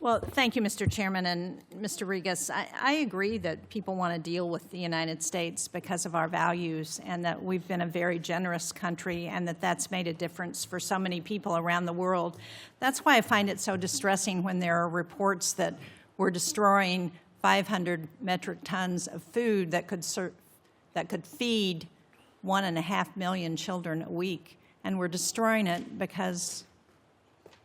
Well, thank you, Mr. Chairman, and Mr. Rigas. I agree that people want to deal with the United States because of our values and that we've been a very generous country and that that's made a difference for so many people around the world. That's why I find it so distressing when there are reports that we're destroying 500 metric tons of food that could feed 1.5 million children a week, and we're destroying it because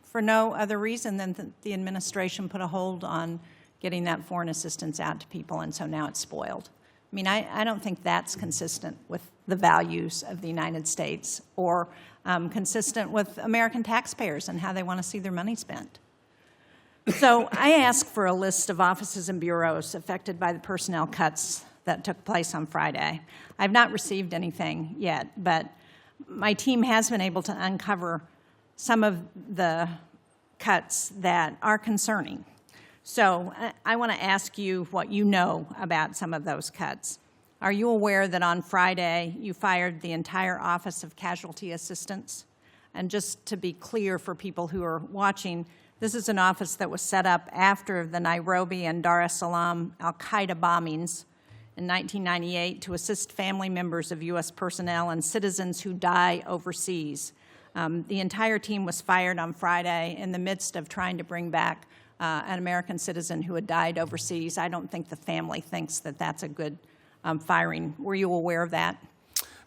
for no other reason than the administration put a hold on getting that foreign assistance out to people, and so now it's spoiled. I mean, I don't think that's consistent with the values of the United States or consistent with American taxpayers and how they want to see their money spent. So I asked for a list of offices and bureaus affected by the personnel cuts that took place on Friday. I've not received anything yet, but my team has been able to uncover some of the cuts that are concerning. So I want to ask you what you know about some of those cuts. Are you aware that on Friday you fired the entire Office of Casualty Assistance? And just to be clear for people who are watching, this is an office that was set up after the Nairobi and Dar es Salaam al-Qaeda bombings in 1998 to assist family members of U.S. personnel and citizens who die overseas. The entire team was fired on Friday in the midst of trying to bring back an American citizen who had died overseas. I don't think the family thinks that that's a good firing. Were you aware of that?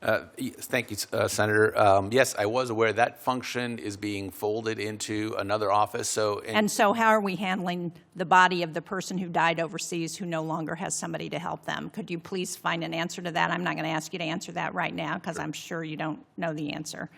Thank you, Senator. Yes, I was aware that function is being folded into another office. And so how are we handling the body of the person who died overseas who no longer has somebody to help them? Could you please find an answer to that? I'm not going to ask you to answer that right now because I'm sure you don't know the answer.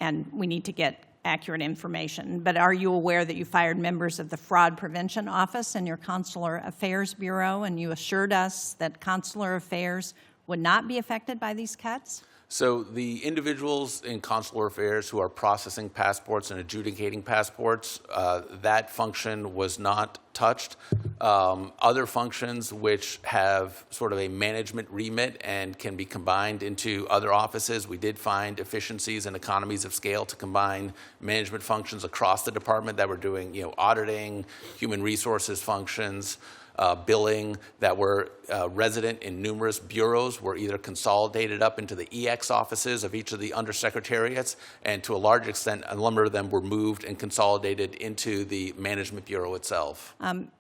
And we need to get accurate information. But are you aware that you fired members of the Fraud Prevention Office and your Consular Affairs Bureau, and you assured us that Consular Affairs would not be affected by these cuts? So the individuals in consular affairs who are processing passports and adjudicating passports, that function was not touched. Other functions which have sort of a management remit and can be combined into other offices, we did find efficiencies and economies of scale to combine management functions across the department that were doing, auditing, human resources functions, billing that were resident in numerous bureaus were either consolidated up into the EX offices of each of the undersecretariats, and to a large extent, a number of them were moved and consolidated into the management bureau itself.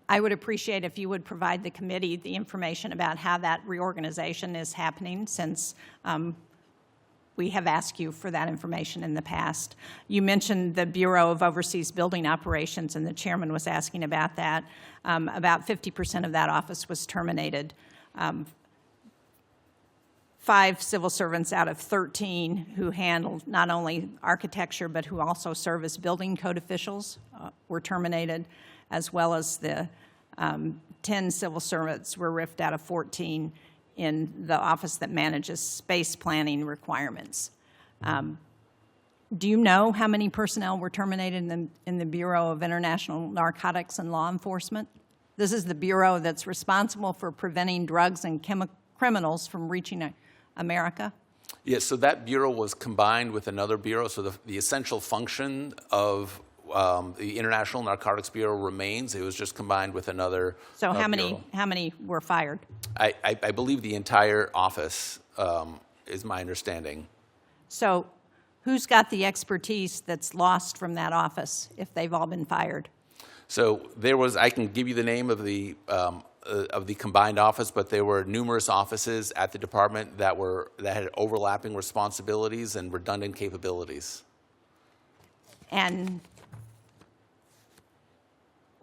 I would appreciate if you would provide the committee the information about how that reorganization is happening, since we have asked you for that information in the past. You mentioned the Bureau of Overseas Building Operations, and the chairman was asking about that. About 50% of that office was terminated. 5 civil servants out of 13 who handled not only architecture but who also serve as building code officials were terminated, as well as the 10 civil servants were ripped out of 14 in the office that manages space planning requirements. Do you know how many personnel were terminated in the Bureau of International Narcotics and Law Enforcement? This is the bureau that's responsible for preventing drugs and criminals from reaching America. Yes, so that bureau was combined with another bureau. So the essential function of the International Narcotics Bureau remains. It was just combined with another. So how many were fired? I believe the entire office is my understanding. So who's got the expertise that's lost from that office if they've all been fired? So there was, I can give you the name of the combined office, but there were numerous offices at the department that had overlapping responsibilities and redundant capabilities. And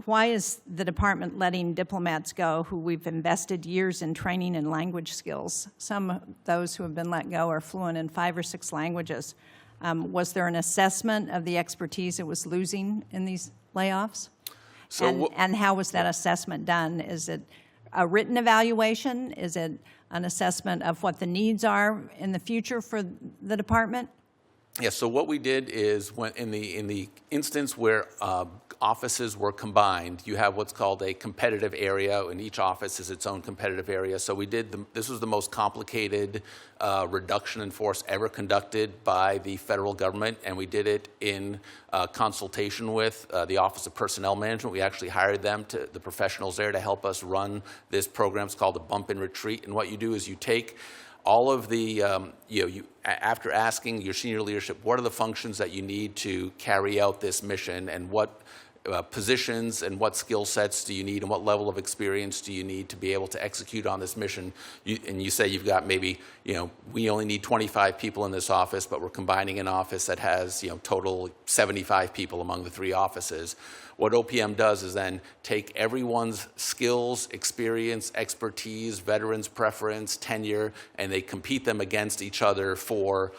why is the department letting diplomats go who we've invested years in training in language skills? Some of those who have been let go are fluent in 5 or 6 languages. Was there an assessment of the expertise it was losing in these layoffs? So and how was that assessment done? Is it a written evaluation? Is it an assessment of what the needs are in the future for the department? Yeah, so what we did is when in the instance where offices were combined, you have what's called a competitive area, and each office is its own competitive area. So we did this was the most complicated reduction in force ever conducted by the federal government, and we did it in consultation with the Office of Personnel Management. We actually hired them, the professionals there, to help us run this program. It's called the Bump and Retreat, and what you do is you take all of the, after asking your senior leadership, what are the functions that you need to carry out this mission, and what positions and what skill sets do you need, and what level of experience do you need to be able to execute on this mission? And you say you've got maybe, we only need 25 people in this office, but we're combining an office that has, total 75 people among the 3 offices. What OPM does is then take everyone's skills, experience, expertise, veterans preference, tenure, and they compete them against each other for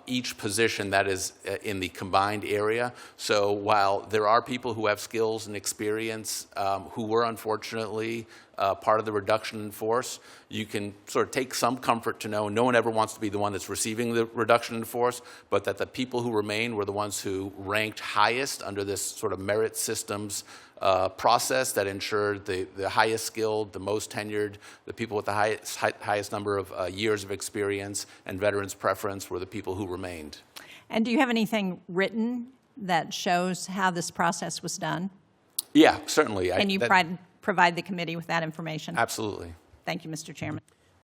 each position that is in the combined area. So while there are people who have skills and experience who were unfortunately part of the reduction in force, you can sort of take some comfort to know no one ever wants to be the one that's receiving the reduction in force, but that the people who remain were the ones who ranked highest under this sort of merit systems process that ensured the highest skilled, the most tenured, the people with the highest number of years of experience and veterans preference were the people who remained. And do you have anything written that shows how this process was done? Yeah, certainly. Can you provide the committee with that information? Absolutely. Thank you, Mr. Chairman.